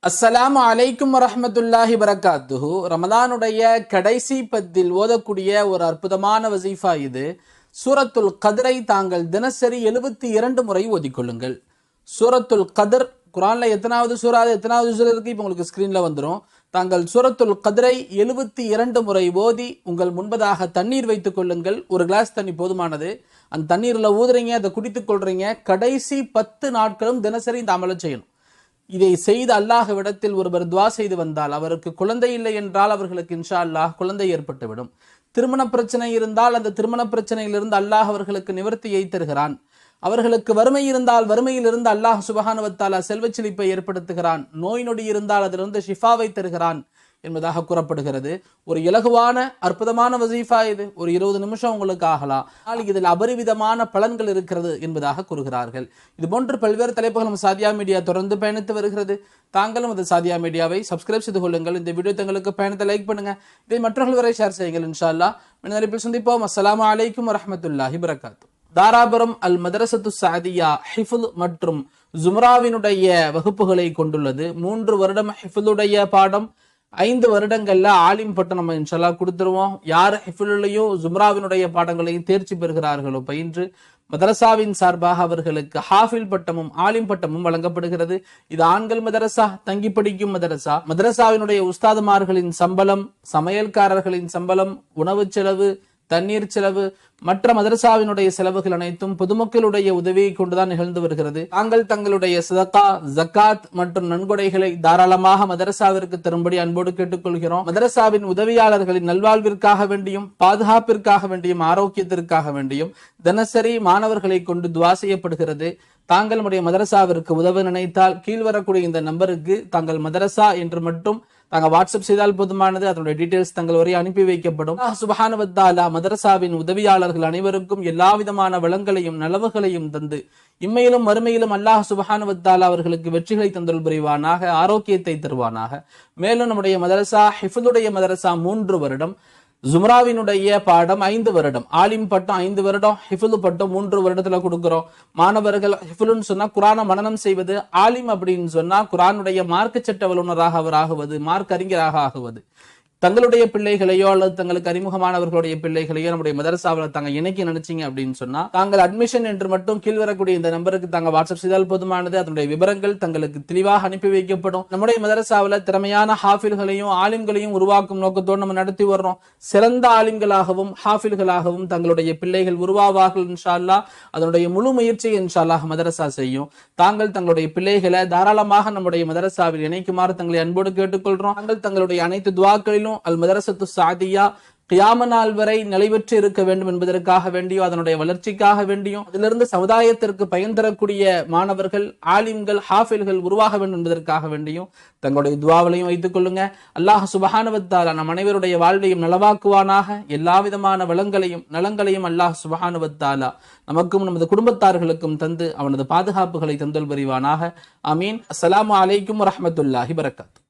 அஸ்ஸலாமு அலைக்கும் வரஹ்மத்துல்லாஹி வரகாத்துஹு. ரமலானுடைய கடைசி பத்தில் ஓதக்கூடிய ஒரு அற்புதமான வசீஃபா இது. சூரத்துல் கத்ரை தாங்கள் தினசரி 72 முறை ஓதிக்கொள்ளுங்கள். சூரத்துல் கத்ர் குரான்ல எத்தனாவது சூறா எத்தனாவது சூறா இருக்கு இப்போ உங்களுக்கு ஸ்கிரீன்ல வந்துடும். தாங்கள் சூரத்துல் கத்ரை 72 முறை ஓதி உங்கள் முன்பதாக தண்ணீர் வைத்துக் கொள்ளுங்கள். ஒரு கிளாஸ் தண்ணி போதுமானது. அந்த தண்ணீர்ல ஊதுறீங்க, அதை குடித்துக் கொள்றீங்க. கடைசி 10 நாட்களும் தினசரி இந்த அமலை செய்யணும். இதை செய்து அல்லாஹ்விடத்தில் ஒருவர் துவா செய்து வந்தால், அவருக்கு குழந்தை இல்லை என்றால் அவர்களுக்கு இன்ஷா அல்லாஹ் குழந்தை ஏற்பட்டுவிடும். திருமண பிரச்சனை இருந்தால் அந்த திருமண பிரச்சனையிலிருந்து அல்லாஹ் அவர்களுக்கு நிவர்த்தியை தருகிறான். அவர்களுக்கு வறுமை இருந்தால் வறுமையிலிருந்து அல்லாஹ் சுப்ஹானஹு வ தஆலா செல்வச் செழிப்பை ஏற்படுத்துகிறான். நோய் நொடி இருந்தால் அதிலிருந்து ஷிஃபாவை தருகிறான் என்பதாக கூறப்படுகிறது. ஒரு இலகுவான அற்புதமான வசீஃபா இது. ஒரு 20 நிமிஷம் உங்களுக்கு ஆகலாம். ஆனால் இதில் அபரிவிதமான பலன்கள் இருக்கிறது என்பதாக கூறுகிறார்கள். இது போன்று பல்வேறு தலைப்புகள் நம்ம சாதியா மீடியா தொடர்ந்து பயணித்து வருகிறது. தாங்களும் அந்த சாதியா மீடியாவை சப்ஸ்கிரைப் செய்து கொள்ளுங்கள். இந்த வீடியோ தங்களுக்கு பயணத்தை லைக் பண்ணுங்க. இதை மற்றவர்கள் வரை ஷேர் செய்யுங்கள். இன்ஷா அல்லாஹ் அடுத்த சந்திப்போம். அஸ்ஸலாமு அலைக்கும் வரஹ்மத்துல்லாஹி வரகாத்து. தாராபுரம் அல் மதரசத்து சாதியா ஹிஃபுல் மற்றும் ஜும்ராவினுடைய வகுப்புகளை கொண்டுள்ளது. 3 வருடம் ஹிஃபுலுடைய பாடம், 5 வருடங்கள்ல ஆலிம் பட்டம் நம்ம இன்ஷா கொடுத்துருவோம். யார் ஹிஃபுலையும் ஜும்ராவினுடைய பாடங்களையும் தேர்ச்சி பெறுகிறார்களோ பயின்று மதரசாவின் சார்பாக அவர்களுக்கு ஹாஃபில் பட்டமும் ஆலிம் பட்டமும் வழங்கப்படுகிறது. இது ஆண்கள் மதரசா, தங்கி படிக்கும் மதரசா. மதரசாவினுடைய உஸ்தாதுமார்களின் சம்பளம், சமையல்காரர்களின் சம்பளம், உணவு செலவு, தண்ணீர் செலவு, மற்ற மதரசாவினுடைய செலவுகள் அனைத்தும் பொதுமக்களுடைய உதவியை கொண்டுதான் நிகழ்ந்து வருகிறது. தாங்கள் தங்களுடைய சதகா, ஜக்காத் மற்றும் நன்கொடைகளை தாராளமாக மதரசாவிற்கு தரும்படி அன்போடு கேட்டுக்கொள்கிறோம். மதரசாவின் உதவியாளர்களின் நல்வாழ்விற்காக வேண்டியும், பாதுகாப்பிற்காக வேண்டியும், ஆரோக்கியத்திற்காக வேண்டியும் தினசரி மாணவர்களை கொண்டு துவா செய்யப்படுகிறது. தாங்கள் நம்முடைய மதரசாவிற்கு உதவ நினைத்தால் கீழ்வரக்கூடிய இந்த நம்பருக்கு தாங்கள் மதரசா என்று மட்டும் தாங்க வாட்ஸ்அப் செய்தால் போதுமானது. அதனுடைய டீடைல்ஸ் தங்கள் வரை அனுப்பி வைக்கப்படும். சுப்ஹானஹு வ தஆலா மதரசாவின் உதவியாளர்கள் அனைவருக்கும் எல்லா விதமான வளங்களையும் நலவுகளையும் தந்து இம்மையிலும் மறுமையிலும் அல்லாஹ் சுப்ஹானஹு வ தஆலா அவர்களுக்கு வெற்றிகளை தந்தல் புரிவானாக, ஆரோக்கியத்தை தருவானாக. மேலும் நம்முடைய மதரசா ஹிஃபுலுடைய மதரசா 3 வருடம், ஜும்ராவினுடைய பாடம் 5 வருடம், ஆலிம் பட்டம் 5 வருடம், ஹிஃபுல் பட்டம் 3 வருடத்துல கொடுக்கிறோம். மாணவர்கள் ஹிஃபுல்னு சொன்னா குரானை மனனம் செய்வது, ஆலிம் அப்படின்னு சொன்னா குரானுடைய மார்க்க சட்ட வல்லுநராக அவர் ஆகுவது, மார்க் அறிஞராக ஆகுவது. தங்களுடைய பிள்ளைகளையோ அல்லது தங்களுக்கு அறிமுகமானவர்களுடைய பிள்ளைகளையோ நம்முடைய மதரசாவில் தாங்க இணைக்க நினைச்சீங்க அப்படின்னு சொன்னா தாங்கள் அட்மிஷன் என்று மட்டும் கீழ்வரக்கூடிய இந்த நம்பருக்கு தாங்க வாட்ஸ்அப் செய்தால் போதுமானது. அதனுடைய விவரங்கள் தங்களுக்கு தெளிவாக அனுப்பி வைக்கப்படும். நம்முடைய மதரசாவில் திறமையான ஹாஃபில்களையும் ஆலிம்களையும் உருவாக்கும் நோக்கத்தோடு நம்ம நடத்தி வர்றோம். சிறந்த ஆலிம்களாகவும் ஹாஃபில்களாகவும் தங்களுடைய பிள்ளைகள் உருவாவார்கள் இன்ஷா அல்லாஹ். அதனுடைய முழு முயற்சியை இன்ஷா அல்லாஹ் மதரசா செய்யும். தாங்கள் தங்களுடைய பிள்ளைகளை தாராளமாக நம்முடைய மதரசாவில் இணைக்குமாறு தங்களை அன்போடு கேட்டுக்கொள்றோம். தாங்கள் தங்களுடைய அனைத்து துவாக்களிலும் அல் மதரசத்து சாதியா கியாம நாள் வரை நிலைபெற்று இருக்க வேண்டும் என்பதற்காக வேண்டியும், அதனுடைய வளர்ச்சிக்காக வேண்டியும், அதிலிருந்து சமுதாயத்திற்கு பயன் தரக்கூடிய மாணவர்கள், ஆலிம்கள், ஹாஃபில்கள் உருவாக வேண்டும் என்பதற்காக வேண்டியும் தங்களுடைய துவாவிலையும் வைத்துக் கொள்ளுங்க. அல்லாஹ் சுப்ஹானஹு வ தஆலா நம் அனைவருடைய வாழ்வையும் நலவாக்குவானாக. எல்லா விதமான வளங்களையும் நலங்களையும் அல்லாஹ் சுப்ஹானஹு வ தஆலா நமக்கும் நமது குடும்பத்தார்களுக்கும் தந்து அவனது பாதுகாப்புகளை தந்தல் புரிவானாக. ஆமீன். அஸ்ஸலாமு அலைக்கும் வரஹ்மத்துல்லாஹி வரகாத்துஹு.